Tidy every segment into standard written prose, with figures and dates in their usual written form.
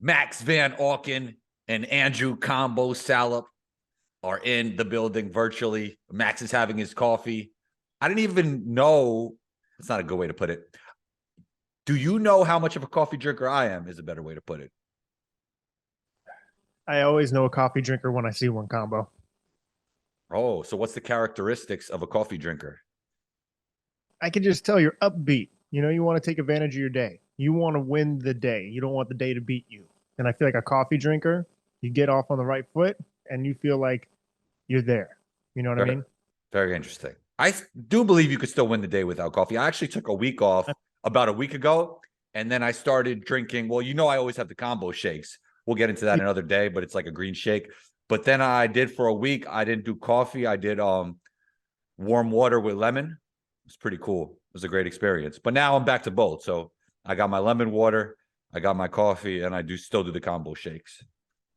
Max Van Auken and Andrew Combo Salop are in the building virtually. Max is having his coffee. I didn't even know. That's not a good way to put it. Do you know how much of a coffee drinker I am? Is a better way to put it. I always know a coffee drinker when I see one, Combo. Oh, so what's the characteristics of a coffee drinker? I can just tell you're upbeat. You know, you want to take advantage of your day. You want to win the day. You don't want the day to beat you. And I feel like a coffee drinker, you get off on the right foot and you feel like you're there. You know what I Very, mean? very interesting. I do believe you could still win the day without coffee. I actually took a week off about a week ago, and then I started drinking. Well, I always have the combo shakes. We'll get into that another day, but it's like a green shake. But then I did for a week. I didn't do coffee. I did warm water with lemon. It's pretty cool. It was a great experience. But now I'm back to both. So I got my lemon water, I got my coffee, and I still do the combo shakes.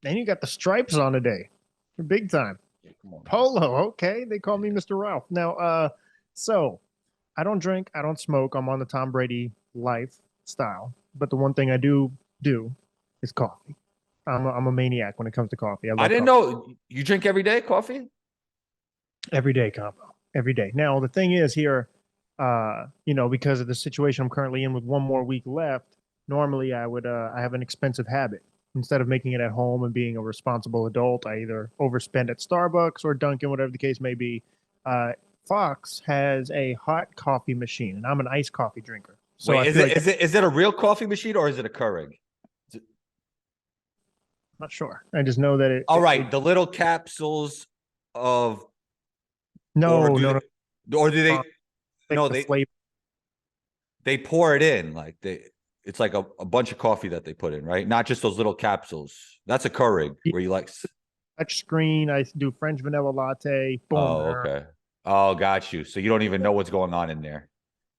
And you got the stripes on today. You're big time. Yeah, come on. Polo, okay. They call me Mr. Ralph. Now, so I don't drink, I don't smoke. I'm on the Tom Brady lifestyle. But the one thing I do is coffee. I'm a maniac when it comes to coffee. I I love didn't coffee. know you drink every day coffee. Every day, Combo. Every day. Now, the thing is here, because of the situation I'm currently in with one more week left, normally I have an expensive habit. Instead of making it at home and being a responsible adult, I either overspend at Starbucks or Dunkin', whatever the case may be. Uh, Fox has a hot coffee machine, and I'm an iced coffee drinker. So Wait, I feel like is it a real coffee machine or is it a Keurig? I'm not sure. I just know that All right, the little capsules of, or no, do no, they, no, or do they? like No, the flavor. they pour it in like It's like a bunch of coffee that they put in, right? Not just those little capsules. That's a Keurig where you like. Touch screen. I do French vanilla latte. Boom. Oh, okay. Oh, got you. So you don't even know what's going on in there.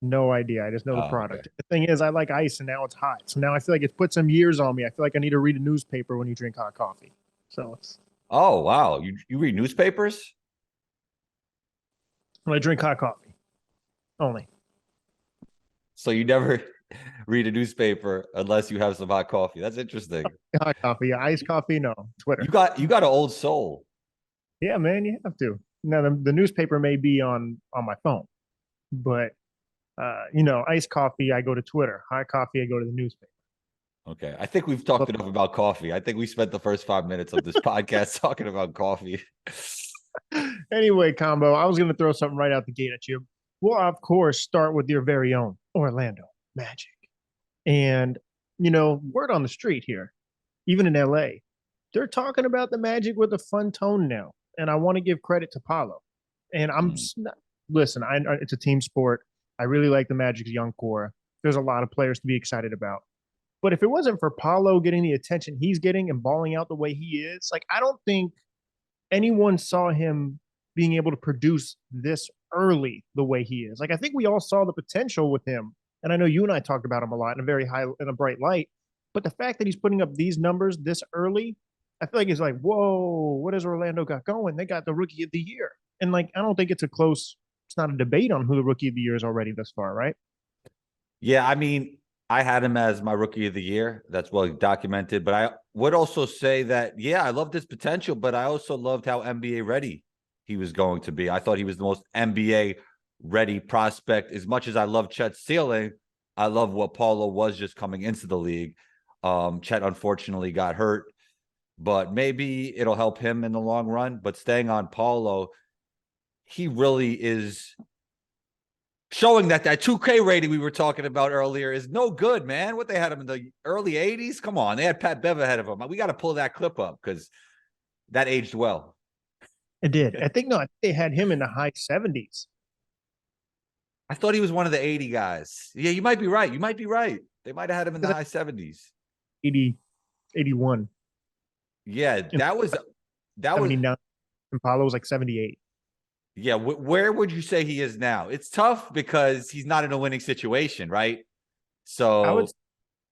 No idea. I just know the Oh, okay. product. The thing is, I like ice, and now it's hot. So now I feel like it's put some years on me. I feel like I need to read a newspaper when you drink hot coffee. So it's Oh, wow. You read newspapers? when I drink hot coffee only. So you never read a newspaper unless you have some hot coffee. That's interesting. Hot coffee, iced coffee, no. You Twitter. got you got an old soul. Yeah, man, you have to. Now the newspaper may be on my phone, but iced coffee, I go to Twitter. Hot coffee, I go to the newspaper. Okay. I think we've talked enough about coffee. I think we spent the first 5 minutes of this podcast talking about coffee. Anyway, Combo, I was going to throw something right out the gate at you. We'll, of course, start with your very own Orlando Magic. And, word on the street here, even in LA, they're talking about the Magic with a fun tone now. And I want to give credit to PAOLO. And Mm. listen, it's a team sport. I really like the Magic's young core. There's a lot of players to be excited about. But if it wasn't for PAOLO getting the attention he's getting and balling out the way he is, like, I don't think anyone saw him being able to produce this early the way he is. Like I think we all saw the potential with him, and I know you and I talked about him a lot in a bright light. But the fact that he's putting up these numbers this early, I feel like it's like, whoa, what has Orlando got going? They got the rookie of the year, and like I don't think it's a close. It's not a debate on who the rookie of the year is already thus far, right? Yeah, I mean, I had him as my rookie of the year. That's well documented. But I would also say that, yeah, I loved his potential, but I also loved how NBA ready he was going to be. I thought he was the most NBA ready prospect. As much as I love Chet's ceiling, I love what Paulo was just coming into the league. Chet unfortunately got hurt, but maybe it'll help him in the long run. But staying on Paulo, he really is showing that 2K rating we were talking about earlier is no good, man. What they had him in the early 80s? Come on. They had Pat Bev ahead of him. We got to pull that clip up because that aged well. It did. I think they had him in the high 70s. I thought he was one of the 80 guys. Yeah, you might be right. You might be right. They might have had him in the high 70s. 80, 81. Yeah, that was 79. And Paulo was like 78. Yeah, where would you say he is now? It's tough because he's not in a winning situation, right? So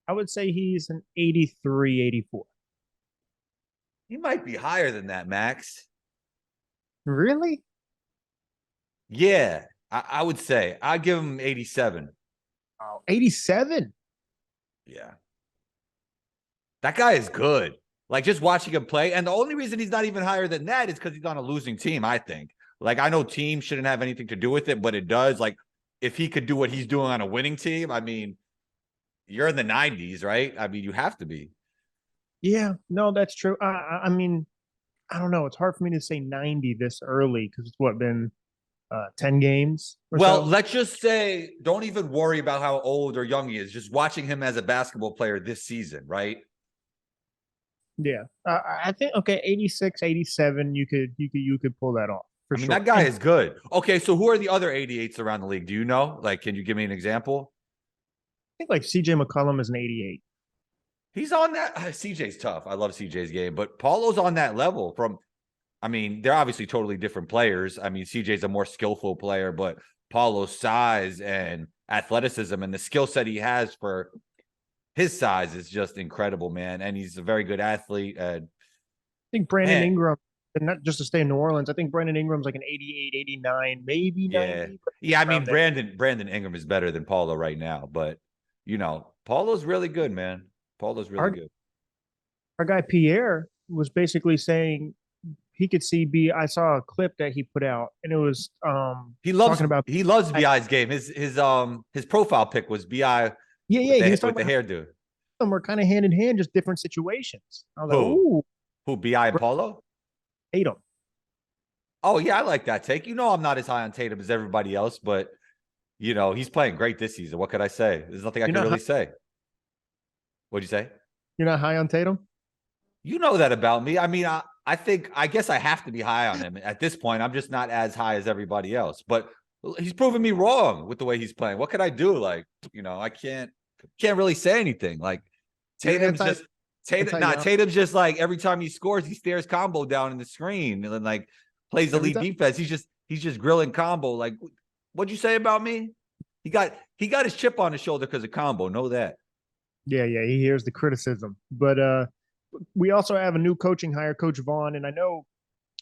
I would say he's an 83, 84. he might be higher than that, Max. Really? Yeah, I would say I'd give him 87. Oh, 87. Yeah. That guy is good. Like just watching him play. And the only reason he's not even higher than that is because he's on a losing team, I think. Like I know team shouldn't have anything to do with it, but it does. Like if he could do what he's doing on a winning team, I mean, you're in the 90s, right? I mean, you have to be. Yeah, no, that's true. I mean, I don't know. It's hard for me to say 90 this early because it's what been 10 games or Well, so. let's just say don't even worry about how old or young he is. Just watching him as a basketball player this season, right? Yeah, I think okay, 86, 87. You could pull that off for I mean, sure. that guy And I is good. Okay, so who are the other 88s around the league? Do you know? Like, can you give me an example? think like CJ McCollum is an 88. He's on that. CJ's tough. I love CJ's game, but Paulo's on that level from, I mean, they're obviously totally different players. I mean, CJ's a more skillful player, but Paulo's size and athleticism and the skill set he has for his size is just incredible, man. And he's a very good athlete. And I think Brandon man, Ingram, and not just to stay in New Orleans, I think Brandon Ingram's like an 88, 89, maybe yeah. 90, but Yeah, I mean, around there. Brandon Ingram is better than Paulo right now, but Paulo's really good, man. Paulo's really Our good. our guy Pierre was basically saying he could see B. I saw a clip that he put out, and it was He loves talking about he loves I, BI's game. His profile pic was BI yeah, with yeah. He the was with talking the about hairdo. how them were kind of hand in hand, just different situations. I was like, Who? ooh, Who? BI and Paulo? Tatum. Oh yeah, I like that take. I'm not as high on Tatum as everybody else, but he's playing great this season. What could I say? There's nothing I You're can not high, really say. What'd you say? you're not high on Tatum. You know that about me. I mean, I guess I have to be high on him at this point. I'm just not as high as everybody else, but he's proven me wrong with the way he's playing. What could I do? Like, I can't really say anything. Like You're Tatum's just anti Giannis. Tatum's just like every time he scores, he stares combo down in the screen and then like plays Every elite time. defense. He's just grilling combo. Like, what'd you say about me? He got his chip on his shoulder because of combo. Know that. Yeah, yeah. He hears the criticism, but we also have a new coaching hire, Coach Vaughn, and I know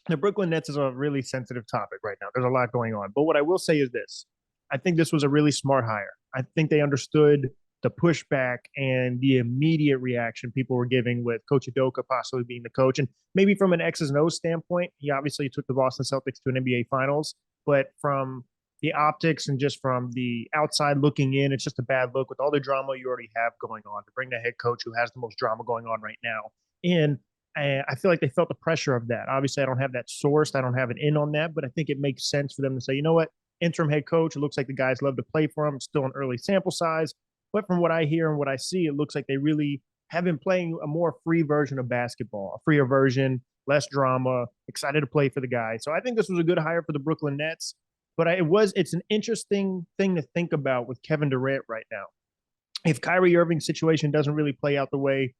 the Brooklyn Nets is a really sensitive topic right now. There's a lot going on. But what I will say is this: I think this was a really smart hire. I think they understood the pushback and the immediate reaction people were giving with Coach Udoka possibly being the coach. And maybe from an X's and O's standpoint, he obviously took the Boston Celtics to an NBA Finals. But from the optics and just from the outside looking in, it's just a bad look with all the drama you already have going on to bring the head coach who has the most drama going on right now in. And I feel like they felt the pressure of that. Obviously, I don't have that sourced. I don't have an in on that, but I think it makes sense for them to say, you know what, interim head coach, it looks like the guys love to play for him. It's still an early sample size. But from what I hear and what I see, it looks like they really have been playing a more free version of basketball, a freer version, less drama, excited to play for the guy. So I think this was a good hire for the Brooklyn Nets. But it's an interesting thing to think about with Kevin Durant right now. If Kyrie Irving's situation doesn't really play out the way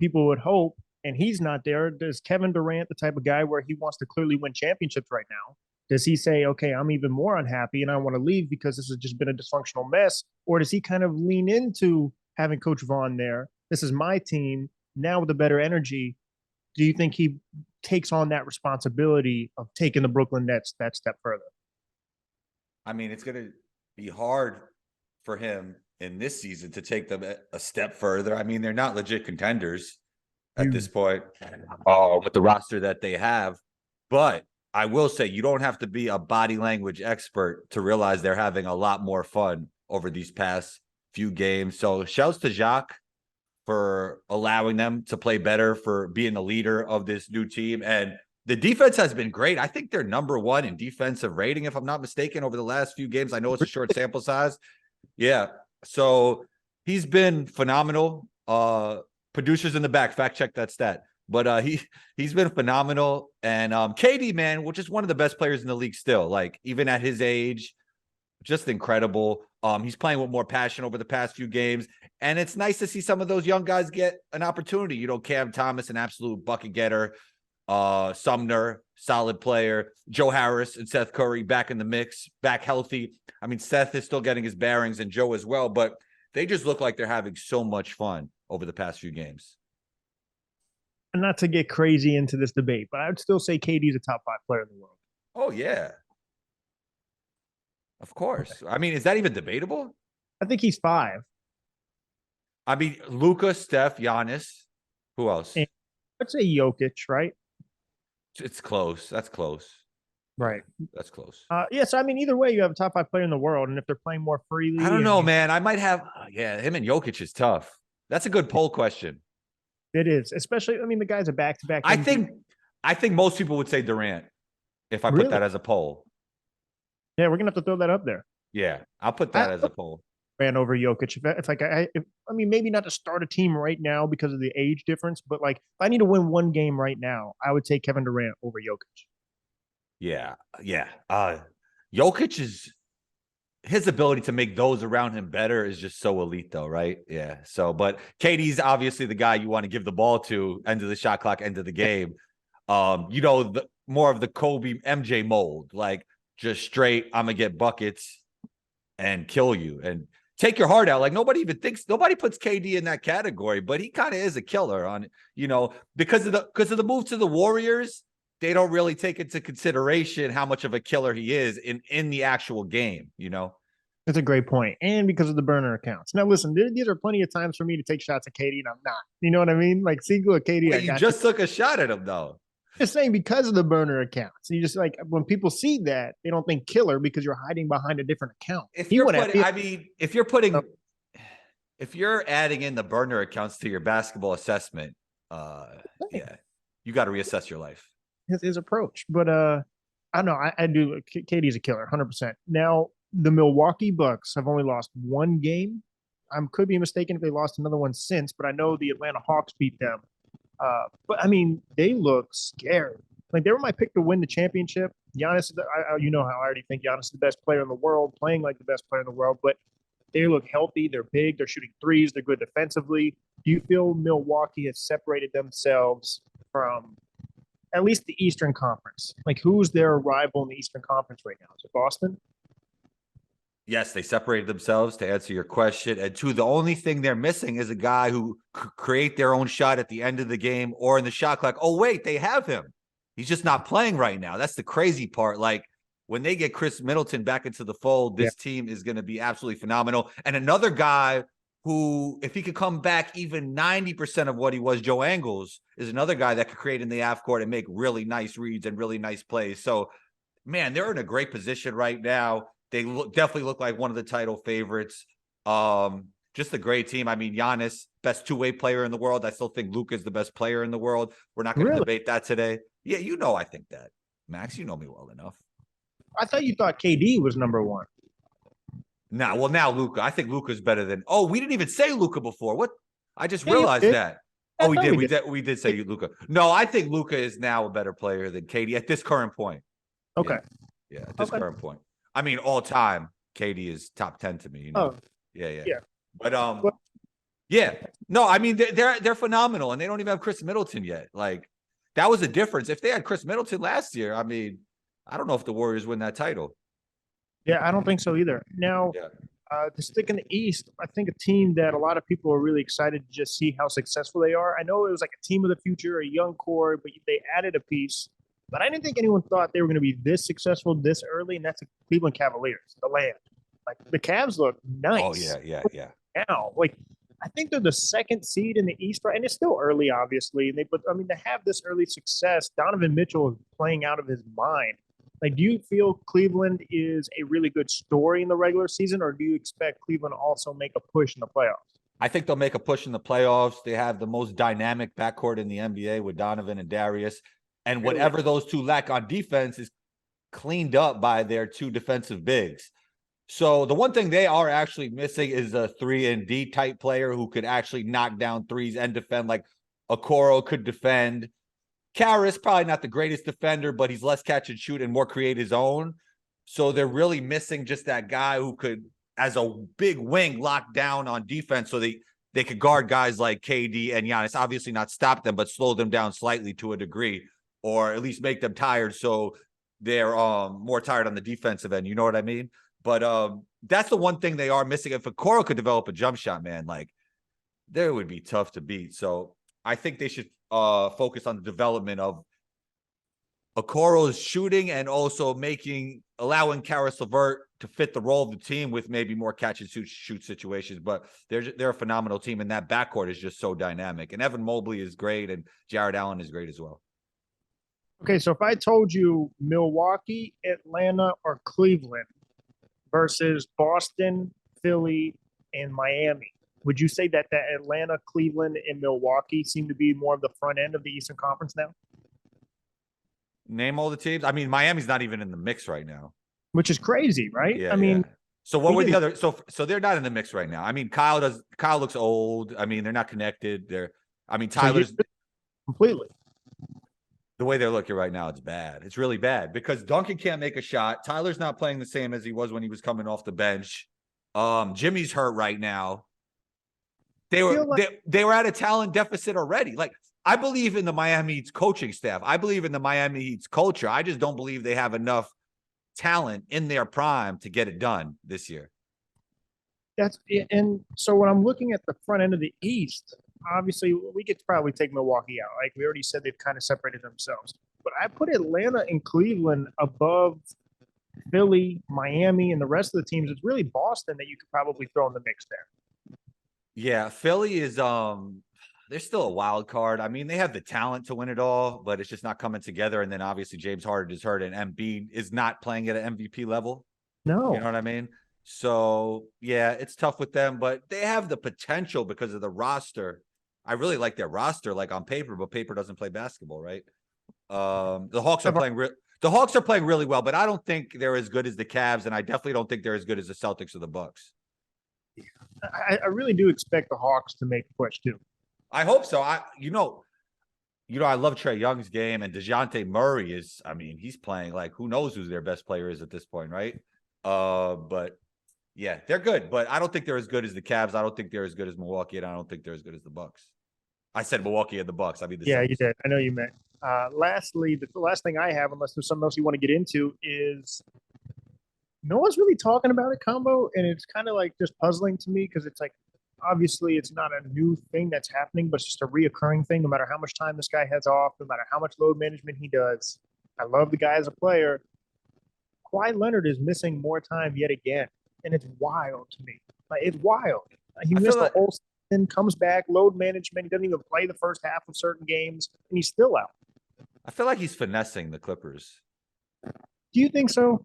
people would hope, and he's not there, does Kevin Durant the type of guy where he wants to clearly win championships right now? Does he say, okay, I'm even more unhappy and I want to leave because this has just been a dysfunctional mess? Or does he kind of lean into having Coach Vaughn there? This is my team now with a better energy. Do you think he takes on that responsibility of taking the Brooklyn Nets that step further? I mean, it's going to be hard for him in this season to take them a step further. I mean, they're not legit contenders at this point with the roster that they have. But I will say you don't have to be a body language expert to realize they're having a lot more fun over these past few games. So shouts to Jacques for allowing them to play better, for being the leader of this new team. And the defense has been great. I think they're number one in defensive rating, if I'm not mistaken, over the last few games. I know it's a short sample size. Yeah. So he's been phenomenal. Producers in the back, fact check that stat. But he's been phenomenal. And KD, man, which is one of the best players in the league still, like even at his age, just incredible. He's playing with more passion over the past few games. And it's nice to see some of those young guys get an opportunity. Cam Thomas, an absolute bucket getter. Sumner, solid player. Joe Harris and Seth Curry back in the mix, back healthy. I mean, Seth is still getting his bearings and Joe as well, but they just look like they're having so much fun over the past few games. And not to get crazy into this debate, but I would still say KD's a top 5 player in the world. Oh, yeah. Of course. I mean, is that even debatable? I think he's 5. I mean, Luka, Steph, Giannis. Who else? And let's say Jokic, right? It's close. That's close. Yeah, Right. that's close. Yeah, so I mean, either way, you have a top 5 player in the world, and if they're playing more I freely, don't and know, man. I might have. Yeah, him and Jokic is tough. That's a good poll question. it is, especially, I mean, the guy's a back-to-back I MVP. think. I think most people would say Durant if I put Really? that as a poll. Yeah, we're gonna have to throw that up there. Yeah, I'll put I that as a poll. ran over Jokic. If like I mean, maybe not to start a team right now because of the age difference, but like if I need to win one game right now, I would take Kevin Durant over Jokic. Yeah, yeah. Jokic is his ability to make those around him better is just so elite, though, right? Yeah. So, but KD's obviously the guy you want to give the ball to, end of the shot clock, end of the game. The more of the Kobe MJ mold, like just straight, I'm gonna get buckets and kill you and take your heart out. Like nobody puts KD in that category, but he kind of is a killer on, because of the move to the Warriors. They don't really take into consideration how much of a killer he is in the actual game. That's a great point. And because of the burner accounts. Now, listen, these are plenty of times for me to take shots at KD, and I'm not. You know what I mean? Like, Siegel at KD, Well, I you got you. just took a shot at him, though. Just saying because of the burner accounts. You just like when people see that, they don't think killer because you're hiding behind a different account. If He you're would putting, have. I mean, if you're adding in the burner accounts to your basketball assessment, yeah, you got to reassess your life. His approach. But I don't know. I do. KD's a killer, 100%. Now the Milwaukee Bucks have only lost one game. I could be mistaken if they lost another one since, but I know the Atlanta Hawks beat them. But I mean, they look scary. Like they were my pick to win the championship. Giannis, you know how I already think Giannis is the best player in the world, playing like the best player in the world. But they look healthy. They're big. They're shooting threes. They're good defensively. Do you feel Milwaukee has separated themselves from at least the Eastern Conference? Like, who's their rival in the Eastern Conference right now? Is it Boston? Yes, they separated themselves to answer your question. And two, the only thing they're missing is a guy who create their own shot at the end of the game or in the shot clock. Oh, wait, they have him. He's just not playing right now. That's the crazy part. Like when they get Chris Middleton back into the fold, this team is going to be absolutely phenomenal. And another guy who, if he could come back even 90% of what he was, Joe Angles, is another guy that could create in the half court and make really nice reads and really nice plays. So, man, they're in a great position right now. They definitely look like one of the title favorites. Just a great team. I mean, Giannis, best two-way player in the world. I still think Luka is the best player in the world. We're not going to debate that today. Yeah, I think that. Max, you know me well enough. I thought you thought KD was number one. Now Luka. I think Luka's better than. Oh, we didn't even say Luka before. What? I just realized that. Oh, we did. We did say Luka. No, I think Luka is now a better player than KD at this current point. Okay. Yeah, at this current point. I mean, all time, KD is top 10 to me. Oh, yeah. But yeah. No, I mean they're phenomenal, and they don't even have Chris Middleton yet. Like that was a difference. If they had Chris Middleton last year, I mean, I don't know if the Warriors win that title. Yeah, I don't think so either. Now, to stick in the East, I think a team that a lot of people are really excited to just see how successful they are. I know it was like a team of the future, a young core, but they added a piece. But I didn't think anyone thought they were going to be this successful this early, and that's the Cleveland Cavaliers, the land. Like the Cavs look nice. Oh yeah. Now, like I think they're the second seed in the East, right? And it's still early, obviously. But I mean, to have this early success, Donovan Mitchell is playing out of his mind. Like, do you feel Cleveland is a really good story in the regular season, or do you expect Cleveland to also make a push in the playoffs? I think they'll make a push in the playoffs. They have the most dynamic backcourt in the NBA with Donovan and Darius. And whatever those two lack on defense is cleaned up by their two defensive bigs. So the one thing they are actually missing is a 3-and-D type player who could actually knock down threes and defend like Okoro could defend. Karras, probably not the greatest defender, but he's less catch and shoot and more create his own. So they're really missing just that guy who could, as a big wing, lock down on defense so they could guard guys like KD and Giannis. Obviously not stop them, but slow them down slightly to a degree, or at least make them tired so they're more tired on the defensive end. You know what I mean? But that's the one thing they are missing. If Okoro could develop a jump shot, man, like they would be tough to beat. So I think they should focus on the development of Okoro's shooting and also allowing Karis LeVert to fit the role of the team with maybe more catch and shoot situations. But they're a phenomenal team, and that backcourt is just so dynamic. And Evan Mobley is great, and Jared Allen is great as well. Okay, so if I told you Milwaukee, Atlanta, or Cleveland versus Boston, Philly, and Miami, would you say that Atlanta, Cleveland, and Milwaukee seem to be more of the front end of the Eastern Conference now? Name all the teams. I mean, Miami's not even in the mix right now. Which is crazy, right? Yeah, I mean, yeah. So what were the other? So they're not in the mix right now. I mean, Kyle looks old. I mean, they're not connected. Tyler's completely. The way they're looking right now, it's bad. It's really bad because Duncan can't make a shot. Tyler's not playing the same as he was when he was coming off the bench. Jimmy's hurt right now. They were at a talent deficit already. Like, I believe in the Miami Heat's coaching staff. I believe in the Miami Heat's culture. I just don't believe they have enough talent in their prime to get it done this year. And so when I'm looking at the front end of the East, obviously we could probably take Milwaukee out. Like we already said, they've kind of separated themselves. But I put Atlanta and Cleveland above Philly, Miami, and the rest of the teams. It's really Boston that you could probably throw in the mix there. Yeah, Philly is they're still a wild card. I mean, they have the talent to win it all, but it's just not coming together. And then obviously James Harden is hurt and Embiid is not playing at an MVP level. No. You know what I mean? So, yeah, it's tough with them, but they have the potential because of the roster. I really like their roster, like on paper, but paper doesn't play basketball, right? The Hawks are playing really well, but I don't think they're as good as the Cavs, and I definitely don't think they're as good as the Celtics or the Bucks. I really do expect the Hawks to make a push too. I hope so. I love Trae Young's game, and DeJounte Murray he's playing like who knows who their best player is at this point, right? But yeah, they're good, but I don't think they're as good as the Cavs. I don't think they're as good as Milwaukee, and I don't think they're as good as the Bucks. I said Milwaukee and the Bucks. I mean, yeah, you did. I know you meant. Lastly, the last thing I have, unless there's something else you want to get into, is no one's really talking about it, Combo, and it's kind of like just puzzling to me because it's like obviously it's not a new thing that's happening, but it's just a reoccurring thing. No matter how much time this guy has off, no matter how much load management he does, I love the guy as a player. Kawhi Leonard is missing more time yet again, and it's wild to me. Like it's wild. He missed the whole season, comes back, load management. He doesn't even play the first half of certain games, and he's still out. I feel like he's finessing the Clippers. Do you think so?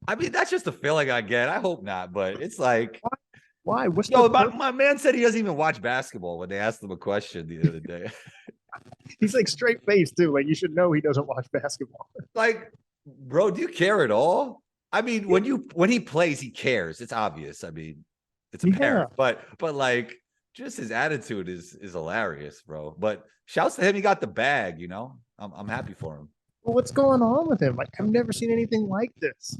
I mean, that's just a feeling I get. I hope not, but it's like, why? What's my man said he doesn't even watch basketball when they asked him a question the other day. He's like straight faced too. Like you should know he doesn't watch basketball. Like, bro, do you care at all? I mean, when he plays, he cares. It's obvious. I mean, it's apparent, but like, just his attitude is hilarious, bro. But shouts to him. He got the bag, you know. I'm happy for him. Well, what's going on with him? Like, I've never seen anything like this.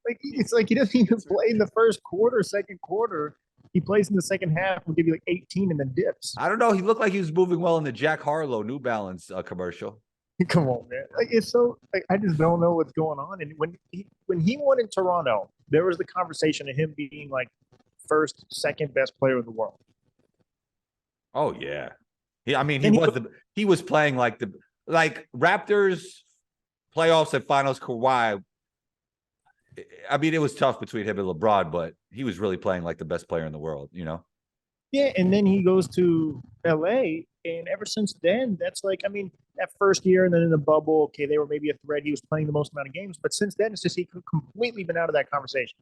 Like, it's like he doesn't even play in the first quarter, second quarter. He plays in the second half. Will give you like 18 and then dips. I don't know. He looked like he was moving well in the Jack Harlow New Balance commercial. Come on, man. Like it's so. Like, I just don't know what's going on. And when he won in Toronto, there was the conversation of him being like first, second best player in the world. Oh yeah. He was playing like Raptors playoffs and finals Kawhi. I mean, it was tough between him and LeBron, but he was really playing like the best player in the world, you know? Yeah, and then he goes to LA, and ever since then, that's like, I mean, that first year and then in the bubble, okay, they were maybe a threat. He was playing the most amount of games, but since then, it's just he completely been out of that conversation.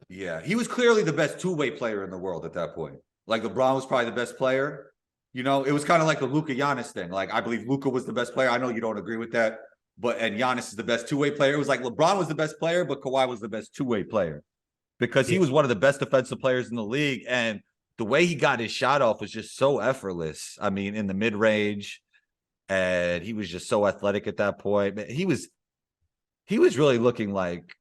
Yeah, he was clearly the best two-way player in the world at that point. Like LeBron was probably the best player. You know, it was kind of like the Luka Giannis thing. Like, I believe Luka was the best player. I know you don't agree with that, and Giannis is the best two-way player. It was like LeBron was the best player, but Kawhi was the best two-way player because he was one of the best defensive players in the league. And the way he got his shot off was just so effortless. I mean, in the mid-range, and he was just so athletic at that point. He was really looking like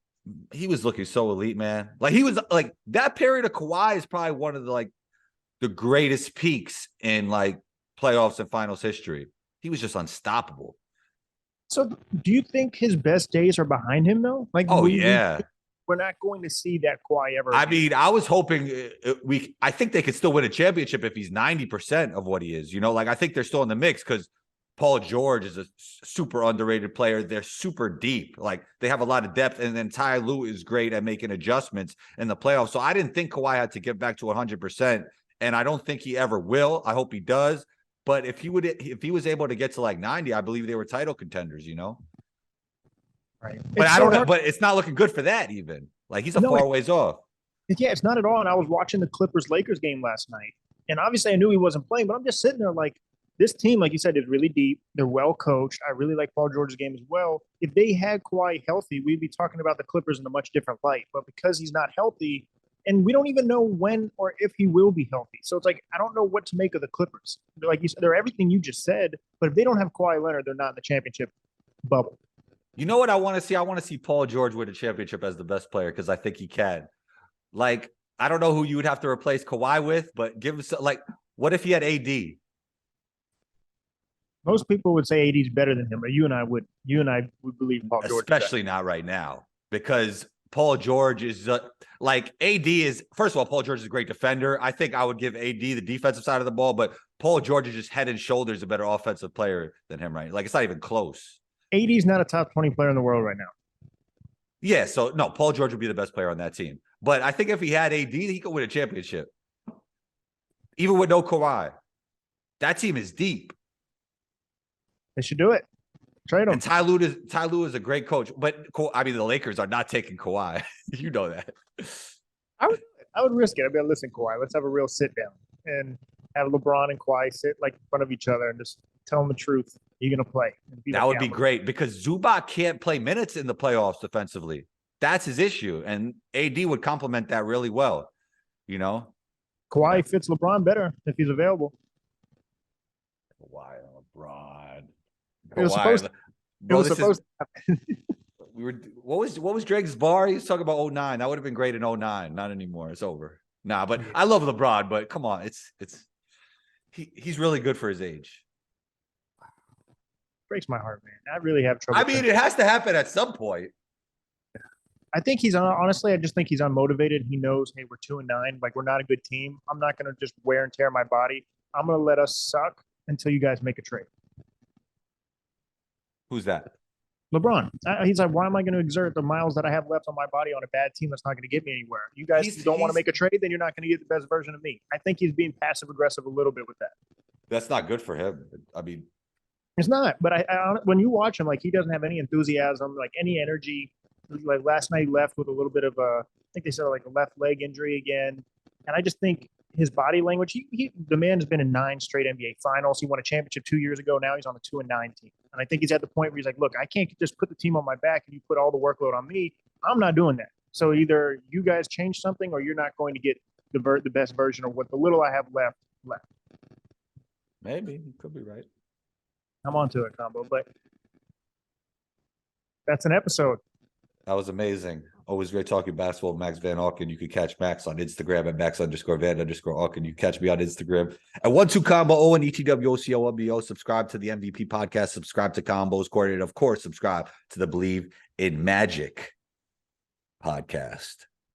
he was looking so elite, man. Like he was like that period of Kawhi is probably one of the greatest peaks in like playoffs and finals history. He was just unstoppable. So do you think his best days are behind him though? Like, oh yeah. We're not going to see that Kawhi ever. I mean, I was hoping I think they could still win a championship if he's 90% of what he is, you know, like I think they're still in the mix because Paul George is a super underrated player. They're super deep. Like they have a lot of depth. And then Ty Lue is great at making adjustments in the playoffs. So I didn't think Kawhi had to get back to 100%. And I don't think he ever will. I hope he does. But if he was able to get to like 90, I believe they were title contenders, you know? Right. But I don't know. But it's not looking good for that even. Like he's a far ways off. Yeah, it's not at all. And I was watching the Clippers-Lakers game last night. And obviously I knew he wasn't playing, but I'm just sitting there like, this team, like you said, is really deep. They're well coached. I really like Paul George's game as well. If they had Kawhi healthy, we'd be talking about the Clippers in a much different light. But because he's not healthy, and we don't even know when or if he will be healthy. So it's like, I don't know what to make of the Clippers. They're like you said, they're everything you just said. But if they don't have Kawhi Leonard, they're not in the championship bubble. You know what I want to see? I want to see Paul George win a championship as the best player because I think he can. Like, I don't know who you would have to replace Kawhi with, but give him like, what if he had AD? Most people would say AD is better than him, but you and I would believe Paul George. Especially not right now, because Paul George is like AD is, first of all, Paul George is a great defender. I think I would give AD the defensive side of the ball, but Paul George is just head and shoulders a better offensive player than him, right? Like it's not even close. AD is not a top 20 player in the world right now. Yeah, so no, Paul George would be the best player on that team. But I think if he had AD, he could win a championship. Even with no Kawhi. That team is deep. They should do it. Trade him. And Ty Lue is a great coach, but I mean the Lakers are not taking Kawhi. You know that. I would risk it. I'd be like, listen, Kawhi, let's have a real sit down and have LeBron and Kawhi sit like in front of each other and just tell them the truth. You're gonna play. That would be great because Zubac can't play minutes in the playoffs defensively. That's his issue, and AD would complement that really well. You know, Kawhi fits LeBron better if he's available. Kawhi, LeBron. It was supposed to happen. What was Drake's bar? He was talking about 09. That would have been great in 09. Not anymore. It's over. Nah, but I love LeBron, but come on, he's really good for his age. Breaks my heart, man. I really have trouble. I mean, it has to happen at some point. I think he's honestly, I just think he's unmotivated. He knows, hey, we're 2-9. Like, we're not a good team. I'm not going to just wear and tear my body. I'm going to let us suck until you guys make a trade. Who's that? LeBron. He's like, why am I going to exert the miles that I have left on my body on a bad team that's not going to get me anywhere? You guys don't want to make a trade, then you're not going to get the best version of me. I think he's being passive aggressive a little bit with that. That's not good for him. I mean, it's not. But I when you watch him, like he doesn't have any enthusiasm, like any energy. Like last night, he left with a little bit of I think they said like a left leg injury again. And I just think his body language, the man's been in 9 straight NBA finals. He won a championship 2 years ago. Now he's on a 2-9 team. And I think he's at the point where he's like, look, I can't just put the team on my back and you put all the workload on me. I'm not doing that. So either you guys change something or you're not going to get the best version of what the little I have left. Maybe. You could be right. I'm onto it, Combo. But that's an episode. That was amazing. Always great talking basketball with Max Van Auken. You can catch Max on Instagram at Max_Van_Auken. You can catch me on Instagram at 12combo O and ETWOCOMBO. Subscribe to the MVP podcast. Subscribe to Combos Coordinated. Of course, subscribe to the Believe in Magic podcast.